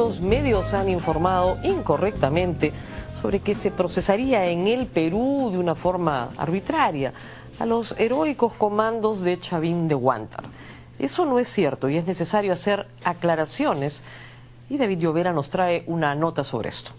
algunos medios han informado incorrectamente sobre que se procesaría en el Perú de una forma arbitraria a los heroicos comandos de Chavín de Huántar. Eso no es cierto y es necesario hacer aclaraciones, y David Llovera nos trae una nota sobre esto.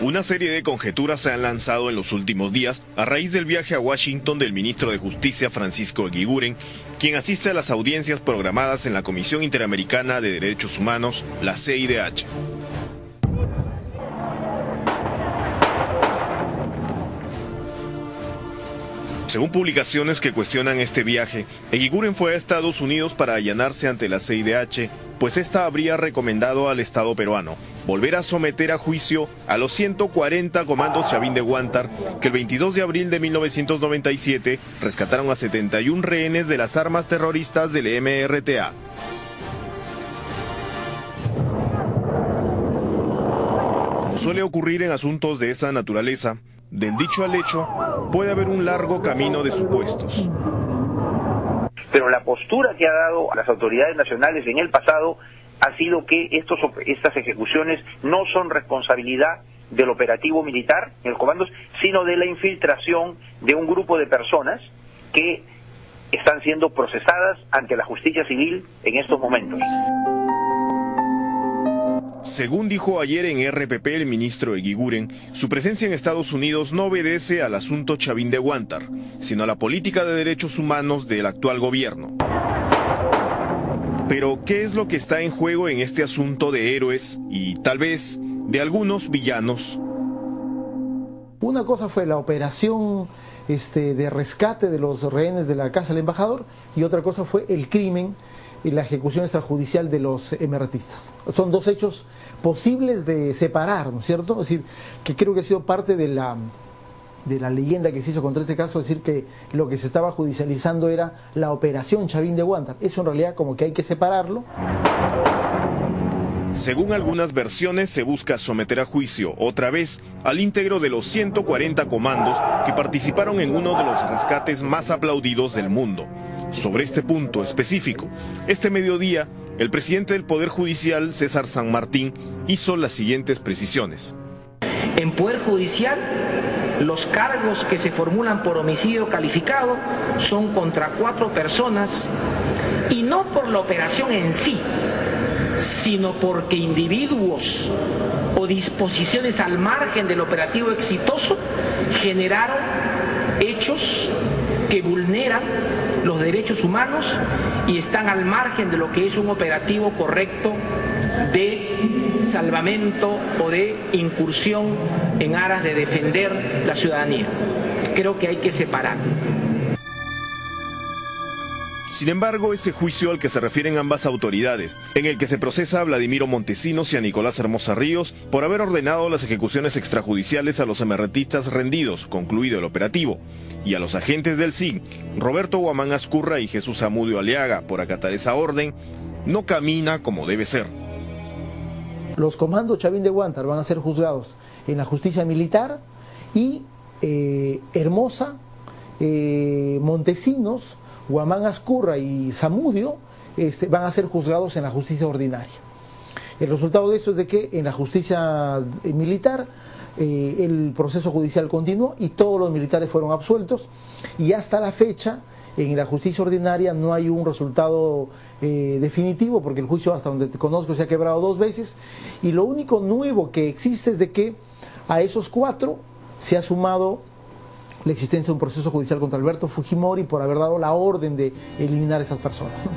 Una serie de conjeturas se han lanzado en los últimos días a raíz del viaje a Washington del ministro de Justicia Francisco Eguiguren, quien asiste a las audiencias programadas en la Comisión Interamericana de Derechos Humanos, la CIDH. Según publicaciones que cuestionan este viaje, Eguiguren fue a Estados Unidos para allanarse ante la CIDH, pues esta habría recomendado al Estado peruano volver a someter a juicio a los 140 comandos Chavín de Huántar que el 22 de abril de 1997 rescataron a 71 rehenes de las armas terroristas del MRTA. Como suele ocurrir en asuntos de esta naturaleza, del dicho al hecho puede haber un largo camino de supuestos. Pero la postura que ha dado a las autoridades nacionales en el pasado ha sido que estas ejecuciones no son responsabilidad del operativo militar, en el comando, sino de la infiltración de un grupo de personas que están siendo procesadas ante la justicia civil en estos momentos. Según dijo ayer en RPP el ministro Eguiguren, su presencia en Estados Unidos no obedece al asunto Chavín de Huántar, sino a la política de derechos humanos del actual gobierno. Pero, ¿qué es lo que está en juego en este asunto de héroes y, tal vez, de algunos villanos? Una cosa fue la operación de rescate de los rehenes de la casa del embajador, y otra cosa fue el crimen y la ejecución extrajudicial de los MRTistas. Son dos hechos posibles de separar, ¿no es cierto? Es decir, que creo que ha sido parte de la leyenda que se hizo contra este caso, decir que lo que se estaba judicializando era la operación Chavín de Huántar. Eso en realidad como que hay que separarlo. Según algunas versiones, se busca someter a juicio, otra vez, al íntegro de los 140 comandos que participaron en uno de los rescates más aplaudidos del mundo. Sobre este punto específico, este mediodía, el presidente del Poder Judicial, César San Martín, hizo las siguientes precisiones. En Poder Judicial, los cargos que se formulan por homicidio calificado son contra 4 personas, y no por la operación en sí, sino porque individuos o disposiciones al margen del operativo exitoso generaron hechos que vulneran los derechos humanos y están al margen de lo que es un operativo correcto de salvamento o de incursión en aras de defender la ciudadanía. Creo que hay que separar. Sin embargo, ese juicio al que se refieren ambas autoridades, en el que se procesa a Vladimiro Montesinos y a Nicolás Hermosa Ríos por haber ordenado las ejecuciones extrajudiciales a los MRTistas rendidos, concluido el operativo, y a los agentes del SIG, Roberto Guamán Azcurra y Jesús Zamudio Aliaga, por acatar esa orden, no camina como debe ser. Los comandos Chavín de Huántar van a ser juzgados en la justicia militar y Hermosa, Montesinos, Guamán Azcurra y Zamudio van a ser juzgados en la justicia ordinaria. El resultado de esto es de que en la justicia militar el proceso judicial continuó y todos los militares fueron absueltos, y hasta la fecha en la justicia ordinaria no hay un resultado definitivo, porque el juicio, hasta donde te conozco, se ha quebrado 2 veces, y lo único nuevo que existe es de que a esos 4 se ha sumado la existencia de un proceso judicial contra Alberto Fujimori por haber dado la orden de eliminar a esas personas, ¿no?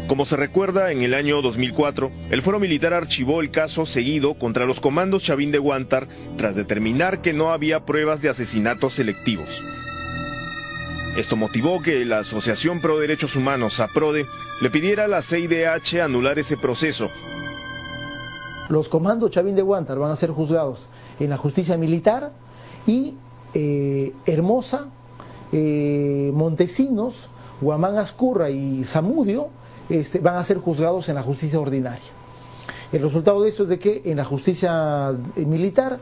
Como se recuerda, en el año 2004, el Fuero Militar archivó el caso seguido contra los comandos Chavín de Huántar tras determinar que no había pruebas de asesinatos selectivos. Esto motivó que la Asociación Pro Derechos Humanos, APRODE, le pidiera a la CIDH anular ese proceso. Los comandos Chavín de Huántar van a ser juzgados en la justicia militar y Hermosa, Montesinos, Guamán Azcurra y Zamudio van a ser juzgados en la justicia ordinaria. El resultado de esto es de que en la justicia militar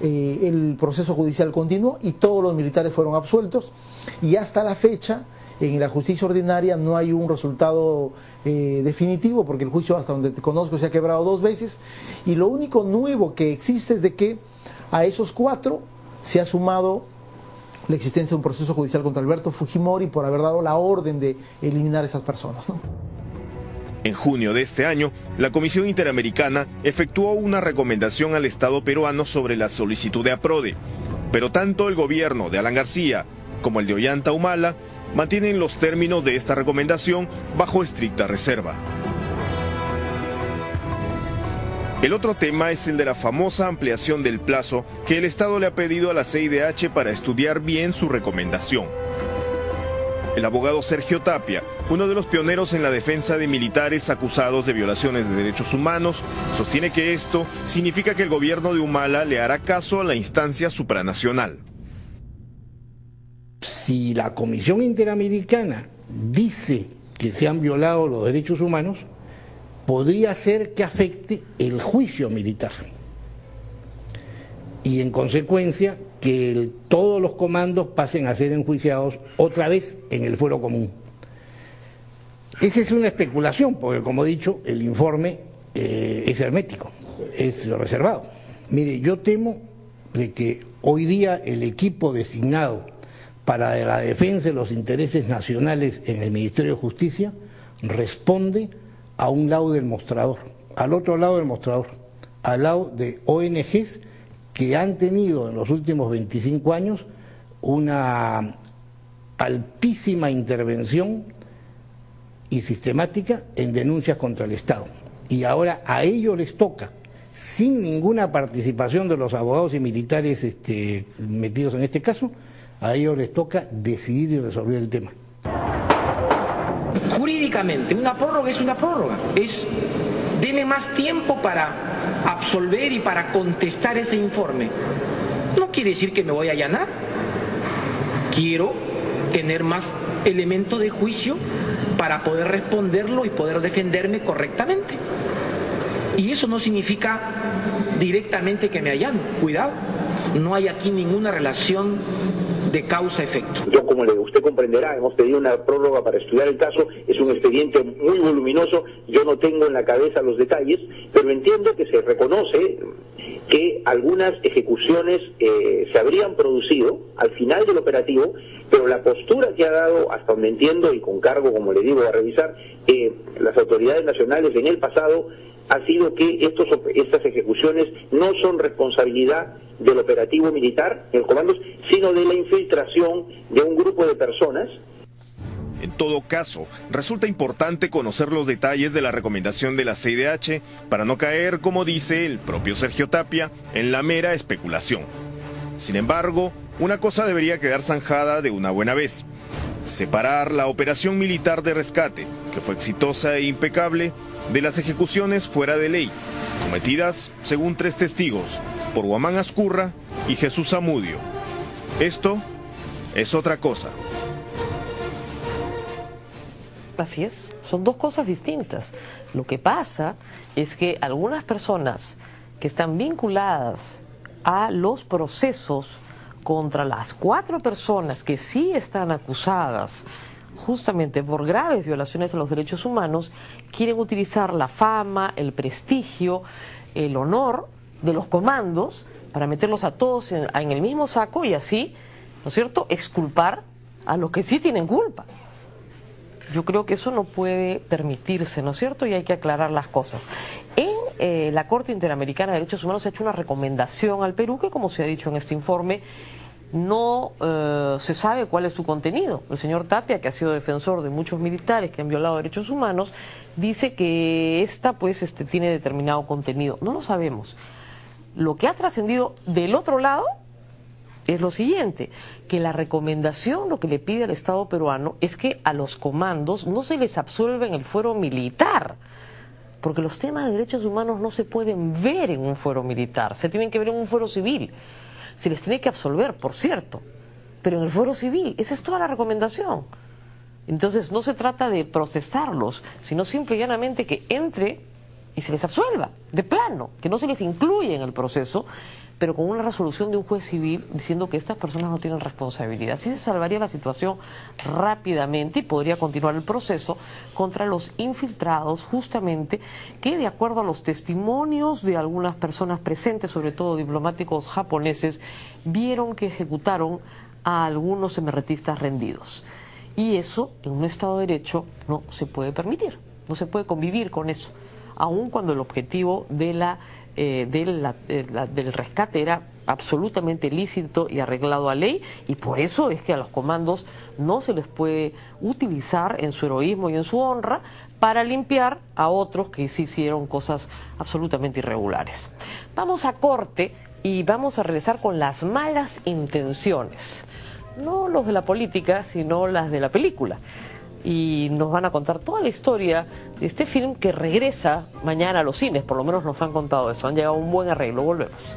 el proceso judicial continuó y todos los militares fueron absueltos, y hasta la fecha en la justicia ordinaria no hay un resultado definitivo, porque el juicio, hasta donde te conozco, se ha quebrado 2 veces, y lo único nuevo que existe es de que a esos 4 se ha sumado la existencia de un proceso judicial contra Alberto Fujimori por haber dado la orden de eliminar a esas personas, ¿no? En junio de este año, la Comisión Interamericana efectuó una recomendación al Estado peruano sobre la solicitud de APRODE, pero tanto el gobierno de Alan García como el de Ollanta Humala mantienen los términos de esta recomendación bajo estricta reserva. El otro tema es el de la famosa ampliación del plazo que el Estado le ha pedido a la CIDH para estudiar bien su recomendación. El abogado Sergio Tapia, uno de los pioneros en la defensa de militares acusados de violaciones de derechos humanos, sostiene que esto significa que el gobierno de Humala le hará caso a la instancia supranacional. Si la Comisión Interamericana dice que se han violado los derechos humanos, podría ser que afecte el juicio militar y en consecuencia que todos los comandos pasen a ser enjuiciados otra vez en el fuero común. Esa es una especulación, porque como he dicho, el informe es hermético, es reservado. Mire, yo temo de que hoy día el equipo designado para la defensa de los intereses nacionales en el Ministerio de Justicia responde a un lado del mostrador, al otro lado del mostrador, al lado de ONGs que han tenido en los últimos 25 años una altísima intervención y sistemática en denuncias contra el Estado. Y ahora a ellos les toca, sin ninguna participación de los abogados y militares metidos en este caso, a ellos les toca decidir y resolver el tema. Jurídicamente, una prórroga es una prórroga, es deme más tiempo para absolver y para contestar ese informe. No quiere decir que me voy a allanar, quiero tener más elementos de juicio para poder responderlo y poder defenderme correctamente. Y eso no significa directamente que me allano, cuidado, no hay aquí ninguna relación de causa-efecto. Yo, como usted comprenderá, hemos pedido una prórroga para estudiar el caso, es un expediente muy voluminoso, yo no tengo en la cabeza los detalles, pero entiendo que se reconoce que algunas ejecuciones se habrían producido al final del operativo, pero la postura que ha dado, hasta donde entiendo, y con cargo, como le digo, a revisar, las autoridades nacionales en el pasado, ha sido que estas ejecuciones no son responsabilidad del operativo militar, del comando, sino de la infiltración de un grupo de personas. En todo caso, resulta importante conocer los detalles de la recomendación de la CIDH para no caer, como dice el propio Sergio Tapia, en la mera especulación. Sin embargo, una cosa debería quedar zanjada de una buena vez: separar la operación militar de rescate, que fue exitosa e impecable, de las ejecuciones fuera de ley, cometidas, según 3 testigos, por Guamán Azcurra y Jesús Zamudio. Esto es otra cosa. Así es, son 2 cosas distintas. Lo que pasa es que algunas personas que están vinculadas a los procesos contra las 4 personas que sí están acusadas justamente por graves violaciones a los derechos humanos, quieren utilizar la fama, el prestigio, el honor de los comandos para meterlos a todos en el mismo saco y así, ¿no es cierto?, exculpar a los que sí tienen culpa. Yo creo que eso no puede permitirse, ¿no es cierto?, y hay que aclarar las cosas. En la Corte Interamericana de Derechos Humanos se ha hecho una recomendación al Perú que, como se ha dicho en este informe, no se sabe cuál es su contenido. El señor Tapia, que ha sido defensor de muchos militares que han violado derechos humanos, dice que esta pues tiene determinado contenido. No lo sabemos. Lo que ha trascendido del otro lado es lo siguiente, que la recomendación lo que le pide al Estado peruano es que a los comandos no se les absuelva en el fuero militar, porque los temas de derechos humanos no se pueden ver en un fuero militar, se tienen que ver en un fuero civil. Se les tiene que absolver, por cierto, pero en el fuero civil. Esa es toda la recomendación. Entonces no se trata de procesarlos, sino simple y llanamente que entre y se les absuelva, de plano, que no se les incluya en el proceso, pero con una resolución de un juez civil diciendo que estas personas no tienen responsabilidad. Así se salvaría la situación rápidamente y podría continuar el proceso contra los infiltrados, justamente, que de acuerdo a los testimonios de algunas personas presentes, sobre todo diplomáticos japoneses, vieron que ejecutaron a algunos emergentistas rendidos. Y eso, en un Estado de Derecho, no se puede permitir, no se puede convivir con eso, aun cuando el objetivo del rescate era absolutamente lícito y arreglado a ley, y por eso es que a los comandos no se les puede utilizar en su heroísmo y en su honra para limpiar a otros que sí hicieron cosas absolutamente irregulares. Vamos a corte y vamos a regresar con las malas intenciones. No los de la política, sino las de la película. Y nos van a contar toda la historia de este film que regresa mañana a los cines, por lo menos nos han contado eso. Han llegado a un buen arreglo. Volvemos.